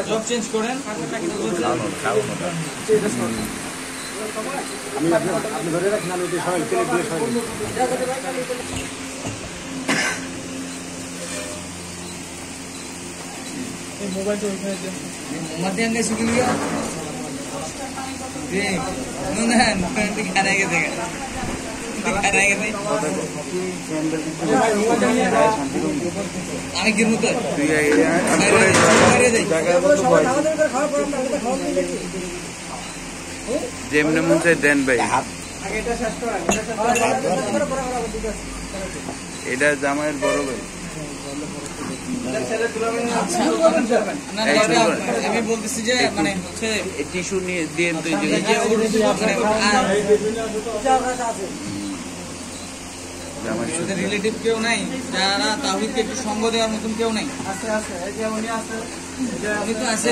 job change করেন আপনি ধরে রাখেন আমি সবাই मोबाइल तो मध्य अंग सुख लिया दिखाने আমি কি মতো যেমনে মন চাই দেন ভাই এটা জামাইয়ের বড় ভাই আমি বলতেছি যে মানে হচ্ছে টিস্যু নিয়ে দিয়ে রিলেটিভ কেউ নাই যারা তাহিদকে একটু সঙ্গ দেওয়ার মতন কেউ নাই উনি তো আছে